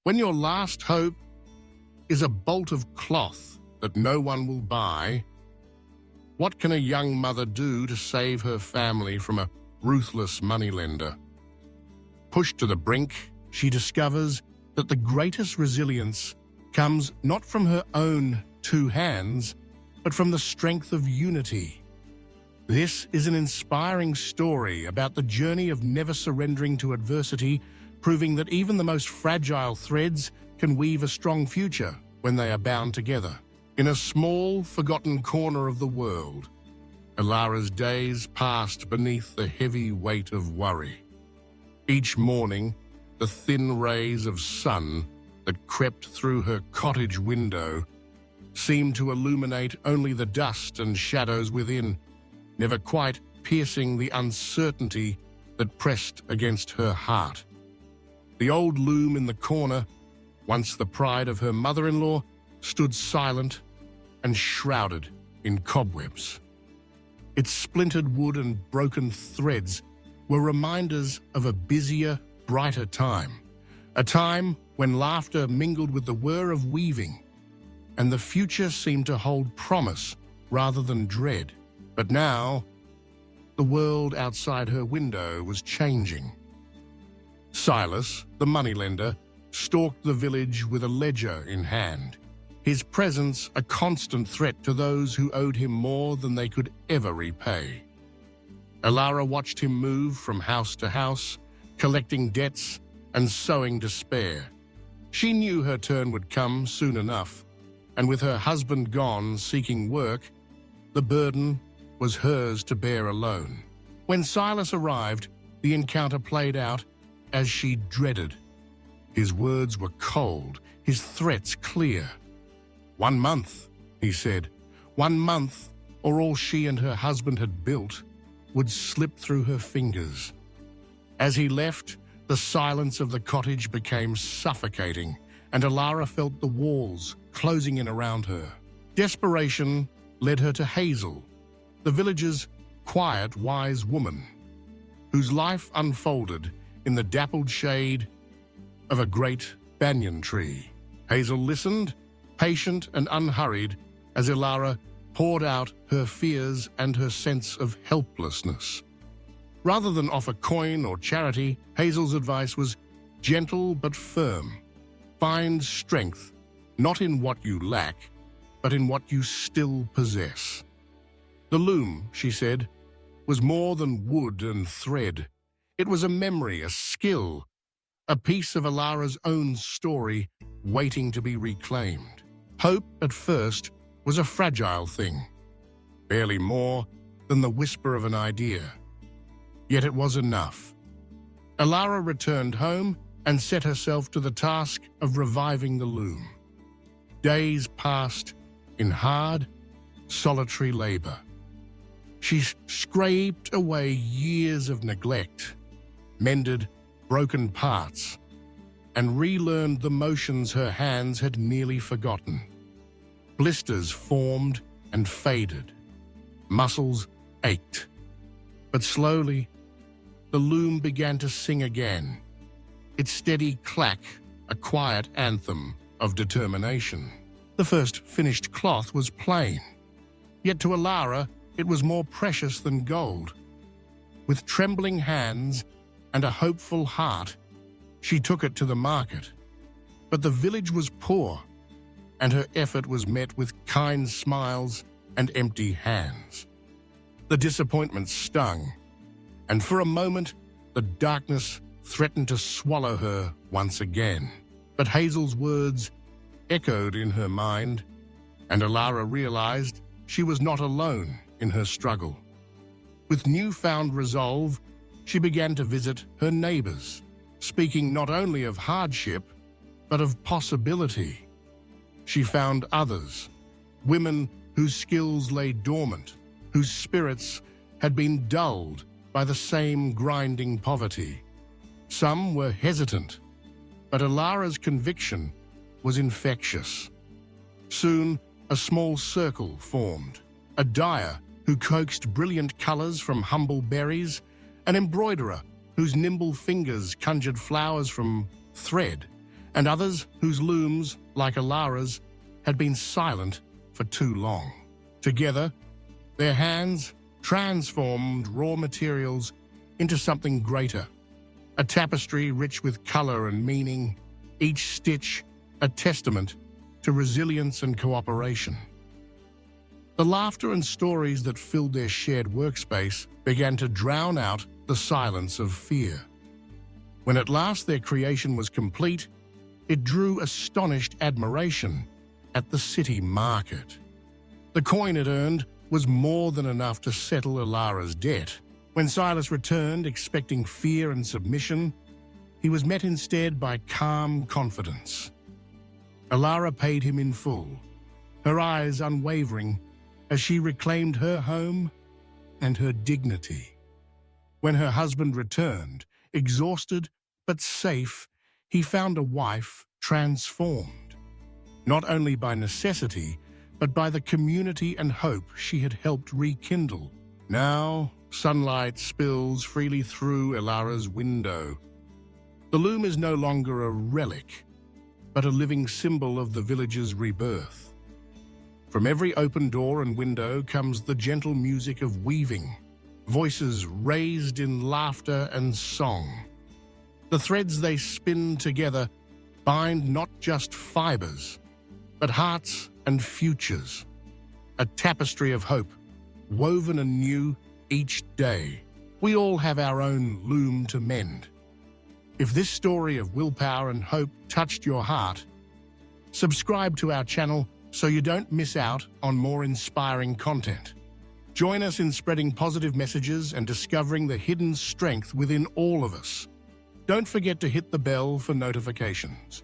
When your last hope is a bolt of cloth that no one will buy, what can a young mother do to save her family from a ruthless moneylender? Pushed to the brink, she discovers that the greatest resilience comes not from her own two hands, but from the strength of unity. This is an inspiring story about the journey of never surrendering to adversity, proving that even the most fragile threads can weave a strong future when they are bound together. In a small, forgotten corner of the world, Elara's days passed beneath the heavy weight of worry. Each morning, the thin rays of sun that crept through her cottage window seemed to illuminate only the dust and shadows within, never quite piercing the uncertainty that pressed against her heart. The old loom in the corner, once the pride of her mother-in-law, stood silent and shrouded in cobwebs. Its splintered wood and broken threads were reminders of a busier, brighter time, a time when laughter mingled with the whir of weaving, and the future seemed to hold promise rather than dread. But now, the world outside her window was changing. Silas, the moneylender, stalked the village with a ledger in hand, his presence a constant threat to those who owed him more than they could ever repay. Elara watched him move from house to house, collecting debts and sowing despair. She knew her turn would come soon enough, and with her husband gone seeking work, the burden was hers to bear alone. When Silas arrived, the encounter played out as she dreaded. His words were cold, his threats clear. 1 month, he said. 1 month, or all she and her husband had built would slip through her fingers. As he left, the silence of the cottage became suffocating, and Elara felt the walls closing in around her. Desperation led her to Hazel, the village's quiet, wise woman, whose life unfolded in the dappled shade of a great banyan tree. Hazel listened, patient and unhurried, as Elara poured out her fears and her sense of helplessness. Rather than offer coin or charity, Hazel's advice was gentle but firm. Find strength, not in what you lack, but in what you still possess. The loom, she said, was more than wood and thread. It was a memory, a skill, a piece of Elara's own story waiting to be reclaimed. Hope, at first, was a fragile thing, barely more than the whisper of an idea. Yet it was enough. Elara returned home and set herself to the task of reviving the loom. Days passed in hard, solitary labor. She scraped away years of neglect, mended broken parts, and relearned the motions her hands had nearly forgotten. Blisters formed and faded. Muscles ached. But slowly, the loom began to sing again, its steady clack a quiet anthem of determination. The first finished cloth was plain, yet to Elara it was more precious than gold. With trembling hands and a hopeful heart, she took it to the market. But the village was poor, and her effort was met with kind smiles and empty hands. The disappointment stung, and for a moment, the darkness threatened to swallow her once again. But Hazel's words echoed in her mind, and Elara realized she was not alone in her struggle. With newfound resolve, she began to visit her neighbors, speaking not only of hardship, but of possibility. She found others, women whose skills lay dormant, whose spirits had been dulled by the same grinding poverty. Some were hesitant, but Elara's conviction was infectious. Soon, a small circle formed, a dyer who coaxed brilliant colors from humble berries, an embroiderer whose nimble fingers conjured flowers from thread, and others whose looms, like Elara's, had been silent for too long. Together, their hands transformed raw materials into something greater, a tapestry rich with color and meaning, each stitch a testament to resilience and cooperation. The laughter and stories that filled their shared workspace began to drown out the silence of fear. When at last their creation was complete, it drew astonished admiration at the city market. The coin it earned was more than enough to settle Elara's debt. When Silas returned, expecting fear and submission, he was met instead by calm confidence. Elara paid him in full, her eyes unwavering as she reclaimed her home and her dignity. When her husband returned, exhausted but safe, he found a wife transformed, not only by necessity, but by the community and hope she had helped rekindle. Now, sunlight spills freely through Elara's window. The loom is no longer a relic, but a living symbol of the village's rebirth. From every open door and window comes the gentle music of weaving, voices raised in laughter and song. The threads they spin together bind not just fibers, but hearts and futures. A tapestry of hope, woven anew each day. We all have our own loom to mend. If this story of willpower and hope touched your heart, subscribe to our channel so you don't miss out on more inspiring content. Join us in spreading positive messages and discovering the hidden strength within all of us. Don't forget to hit the bell for notifications.